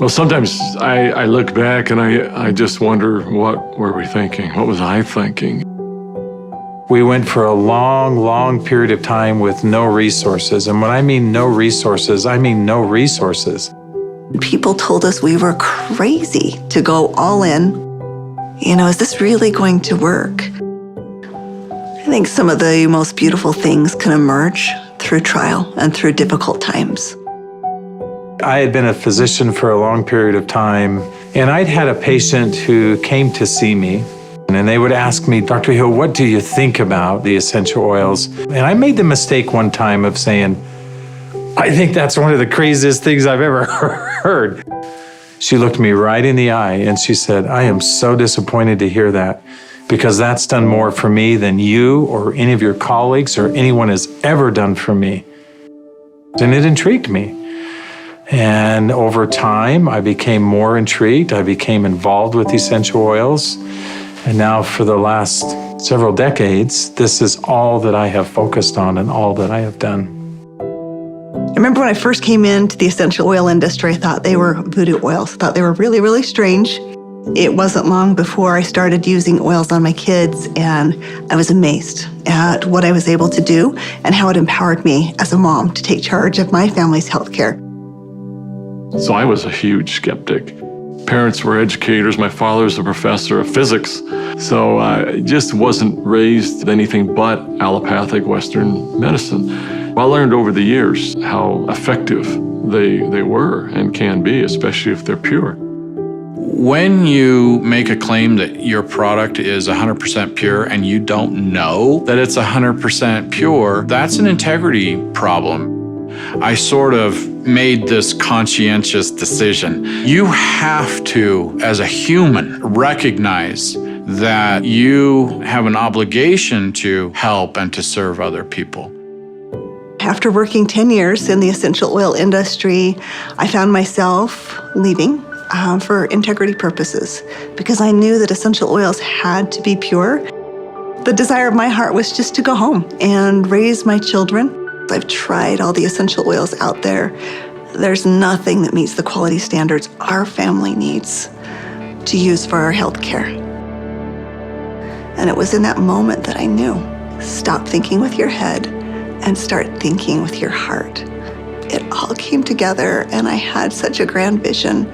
Well, sometimes I look back and I just wonder, what were we thinking? What was I thinking? We went for a long, long period of time with no resources. And when I mean no resources, I mean no resources. People told us we were crazy to go all in. Is this really going to work? I think some of the most beautiful things can emerge through trial and through difficult times. I had been a physician for a long period of time, and I'd had a patient who came to see me, and they would ask me, Dr. Hill, what do you think about the essential oils? And I made the mistake one time of saying, I think that's one of the craziest things I've ever heard. She looked me right in the eye and she said, I am so disappointed to hear that, because that's done more for me than you or any of your colleagues or anyone has ever done for me. And it intrigued me. And over time, I became more intrigued. I became involved with essential oils. And now for the last several decades, this is all that I have focused on and all that I have done. I remember when I first came into the essential oil industry, I thought they were voodoo oils. I thought they were really, really strange. It wasn't long before I started using oils on my kids, and I was amazed at what I was able to do and how it empowered me as a mom to take charge of my family's healthcare. So I was a huge skeptic. Parents were educators. My father was a professor of physics. So I just wasn't raised with anything but allopathic Western medicine. I learned over the years how effective they were and can be, especially if they're pure. When you make a claim that your product is 100% pure and you don't know that it's 100% pure, that's an integrity problem. I sort of made this conscientious decision. You have to, as a human, recognize that you have an obligation to help and to serve other people. After working 10 years in the essential oil industry, I found myself leaving for integrity purposes, because I knew that essential oils had to be pure. The desire of my heart was just to go home and raise my children. I've tried all the essential oils out there. There's nothing that meets the quality standards our family needs to use for our health care. And it was in that moment that I knew, stop thinking with your head and start thinking with your heart. It all came together, and I had such a grand vision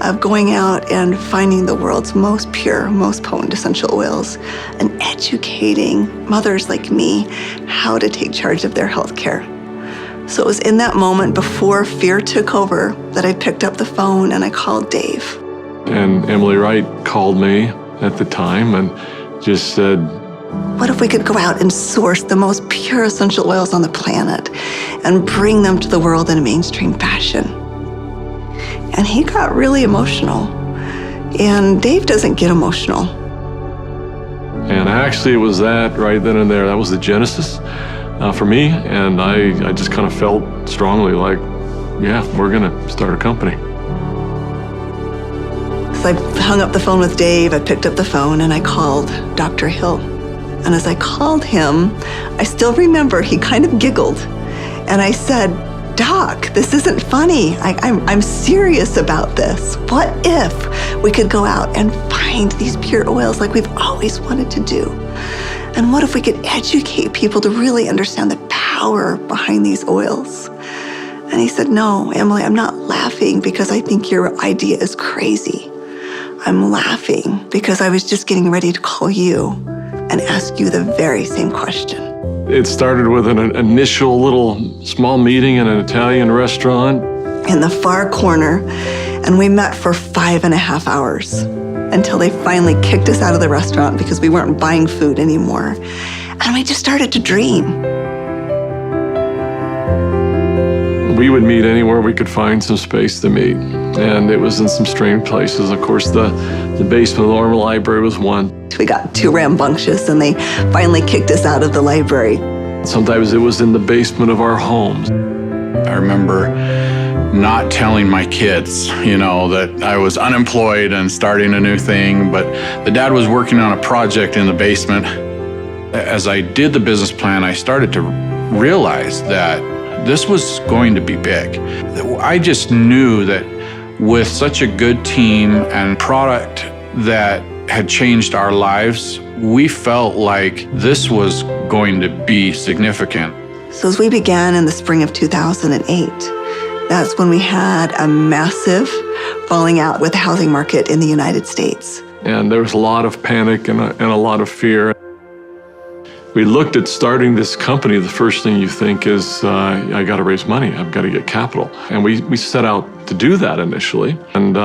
of going out and finding the world's most pure, most potent essential oils and educating mothers like me how to take charge of their health care. So it was in that moment, before fear took over, that I picked up the phone and I called Dave. And Emily Wright called me at the time and just said, what if we could go out and source the most pure essential oils on the planet and bring them to the world in a mainstream fashion? And he got really emotional. And Dave doesn't get emotional. And actually it was that right then and there. That was the genesis for me. And I just kind of felt strongly like, yeah, we're going to start a company. So I hung up the phone with Dave. I picked up the phone and I called Dr. Hill. And as I called him, I still remember he kind of giggled. And I said, Doc, this isn't funny. I'm serious about this. What if we could go out and find these pure oils like we've always wanted to do? And what if we could educate people to really understand the power behind these oils? And he said, no, Emily, I'm not laughing because I think your idea is crazy. I'm laughing because I was just getting ready to call you and ask you the very same question. It started with an initial little small meeting in an Italian restaurant in the far corner, and we met for 5.5 hours until they finally kicked us out of the restaurant because we weren't buying food anymore. And we just started to dream. We would meet anywhere we could find some space to meet. And it was in some strange places. Of course, the basement of the Normal Library was one. We got too rambunctious and they finally kicked us out of the library. Sometimes it was in the basement of our homes. I remember not telling my kids, that I was unemployed and starting a new thing, but the dad was working on a project in the basement. As I did the business plan, I started to realize that this was going to be big. I just knew that with such a good team and product that had changed our lives, we felt like this was going to be significant. So as we began in the spring of 2008, that's when we had a massive falling out with the housing market in the United States. And there was a lot of panic and a lot of fear. We looked at starting this company. The first thing you think is, I got to raise money. I've got to get capital. And we set out to do that initially. And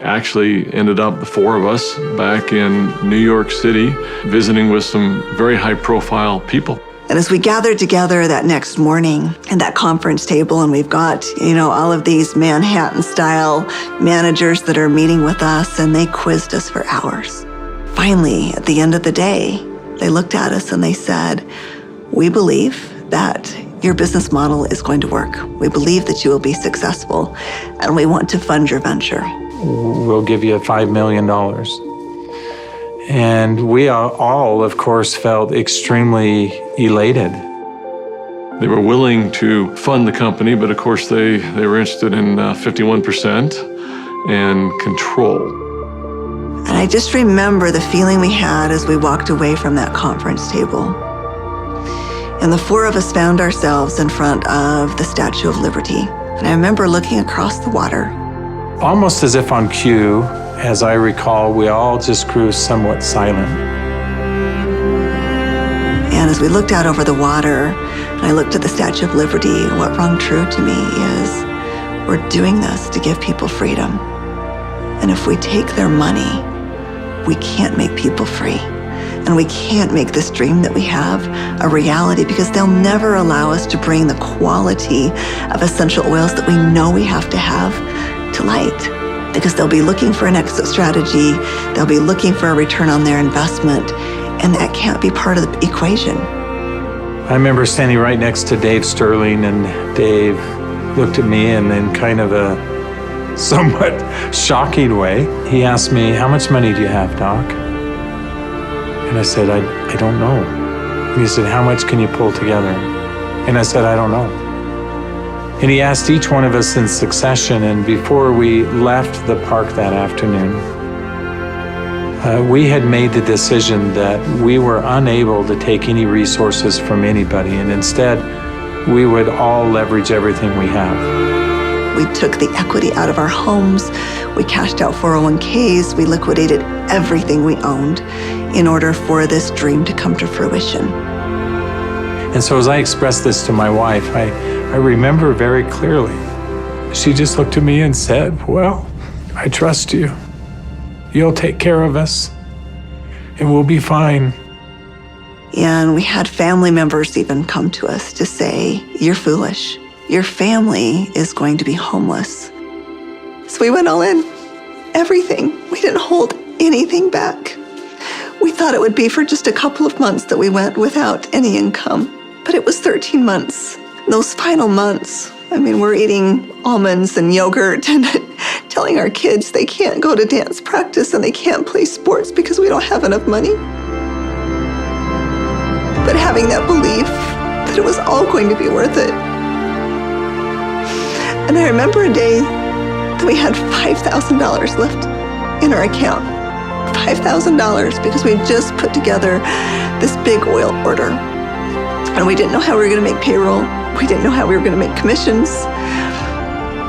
actually ended up, the four of us, back in New York City, visiting with some very high-profile people. And as we gathered together that next morning at that conference table, and we've got, all of these Manhattan-style managers that are meeting with us, and they quizzed us for hours. Finally, at the end of the day, they looked at us and they said, "We believe that your business model is going to work. We believe that you will be successful, and we want to fund your venture. We'll give you $5 million. And we all, of course, felt extremely elated. They were willing to fund the company, but of course they were interested in 51% and control. And I just remember the feeling we had as we walked away from that conference table. And the four of us found ourselves in front of the Statue of Liberty. And I remember looking across the water. Almost as if on cue, as I recall, we all just grew somewhat silent. And as we looked out over the water, and I looked at the Statue of Liberty, what rung true to me is, we're doing this to give people freedom. And if we take their money, we can't make people free. And we can't make this dream that we have a reality, because they'll never allow us to bring the quality of essential oils that we know we have to have to light. Because they'll be looking for an exit strategy, they'll be looking for a return on their investment, and that can't be part of the equation. I remember standing right next to Dave Sterling, and Dave looked at me, and in kind of a somewhat shocking way, he asked me, "How much money do you have, Doc?" And I said, I don't know. And he said, "How much can you pull together?" And I said, "I don't know." And he asked each one of us in succession, and before we left the park that afternoon, we had made the decision that we were unable to take any resources from anybody, and instead, we would all leverage everything we have. We took the equity out of our homes, we cashed out 401ks, we liquidated everything we owned in order for this dream to come to fruition. And so as I expressed this to my wife, I remember very clearly, she just looked at me and said, "Well, I trust you. You'll take care of us, and we'll be fine." And we had family members even come to us to say, "You're foolish. Your family is going to be homeless." So we went all in, everything. We didn't hold anything back. We thought it would be for just a couple of months that we went without any income, but it was 13 months. Those final months, we're eating almonds and yogurt and telling our kids they can't go to dance practice and they can't play sports because we don't have enough money. But having that belief that it was all going to be worth it. And I remember a day that we had $5,000 left in our account. $5,000 because we just put together this big oil order. And we didn't know how we were going to make payroll. We didn't know how we were going to make commissions.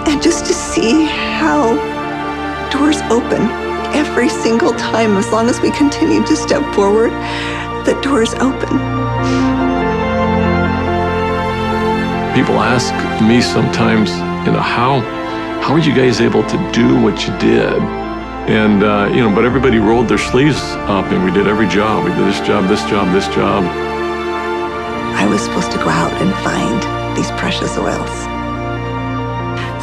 And just to see how doors open every single time, as long as we continued to step forward, the doors open. People ask me sometimes, how are you guys able to do what you did? And, but everybody rolled their sleeves up and we did every job. We did this job, this job, this job. I was supposed to go out and find these precious oils.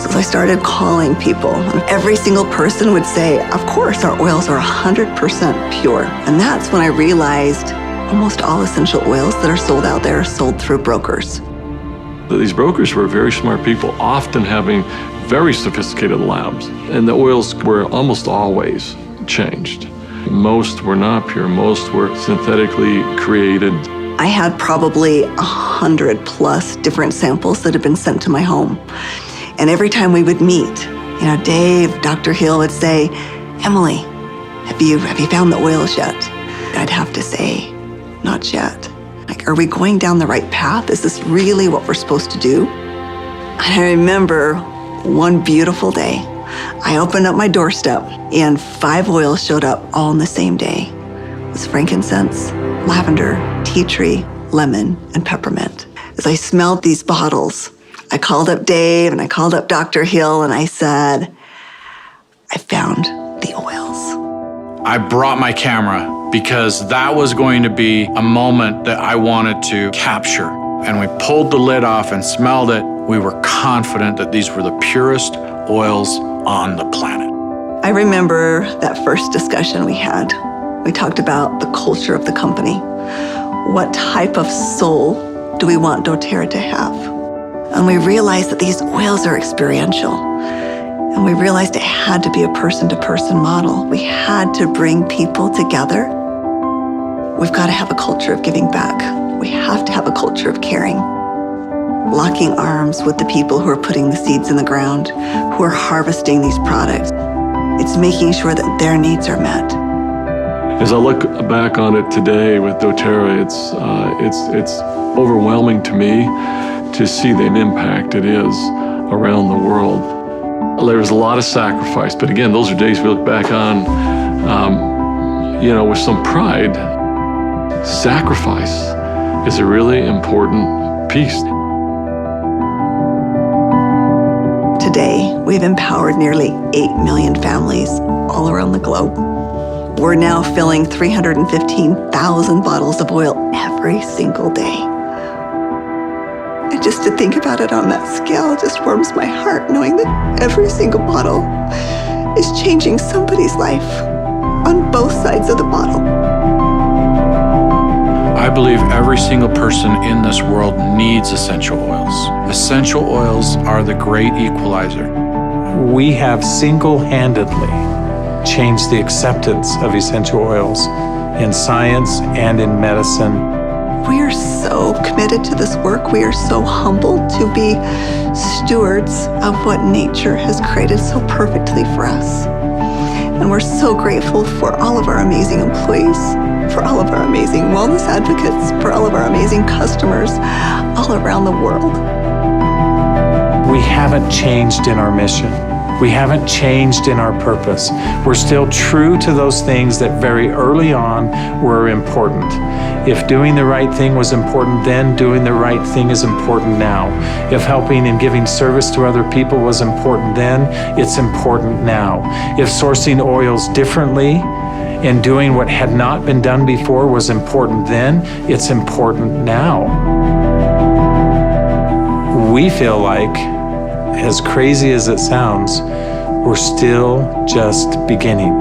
So I started calling people. Every single person would say, "Of course, our oils are 100% pure." And that's when I realized almost all essential oils that are sold out there are sold through brokers. These brokers were very smart people, often having very sophisticated labs. And the oils were almost always changed. Most were not pure. Most were synthetically created. I had probably 100+ different samples that had been sent to my home. And every time we would meet, Dave, Dr. Hill would say, Emily, have you found the oils yet? I'd have to say, not yet. Like, are we going down the right path? Is this really what we're supposed to do? And I remember one beautiful day, I opened up my doorstep and 5 oils showed up all in the same day. It was frankincense, lavender, tea tree, lemon, and peppermint. As I smelled these bottles, I called up Dave and I called up Dr. Hill and I said, I found the oils. I brought my camera because that was going to be a moment that I wanted to capture. And we pulled the lid off and smelled it. We were confident that these were the purest oils on the planet. I remember that first discussion we had. We talked about the culture of the company. What type of soul do we want doTerra to have? And we realized that these oils are experiential. And we realized it had to be a person-to-person model. We had to bring people together. We've got to have a culture of giving back. We have to have a culture of caring. Locking arms with the people who are putting the seeds in the ground, who are harvesting these products. It's making sure that their needs are met. As I look back on it today with doTerra, it's overwhelming to me to see the impact it is around the world. There's a lot of sacrifice, but again, those are days we look back on, with some pride. Sacrifice is a really important piece. Today, we've empowered nearly 8 million families all around the globe. We're now filling 315,000 bottles of oil every single day. And just to think about it on that scale just warms my heart, knowing that every single bottle is changing somebody's life on both sides of the bottle. I believe every single person in this world needs essential oils. Essential oils are the great equalizer. We have single-handedly changed the acceptance of essential oils in science and in medicine. We are so committed to this work. We are so humbled to be stewards of what nature has created so perfectly for us. And we're so grateful for all of our amazing employees, for all of our amazing wellness advocates, for all of our amazing customers all around the world. We haven't changed in our mission. We haven't changed in our purpose. We're still true to those things that very early on were important. If doing the right thing was important then, doing the right thing is important now. If helping and giving service to other people was important then, it's important now. If sourcing oils differently and doing what had not been done before was important then, it's important now. We feel like, as crazy as it sounds, we're still just beginning.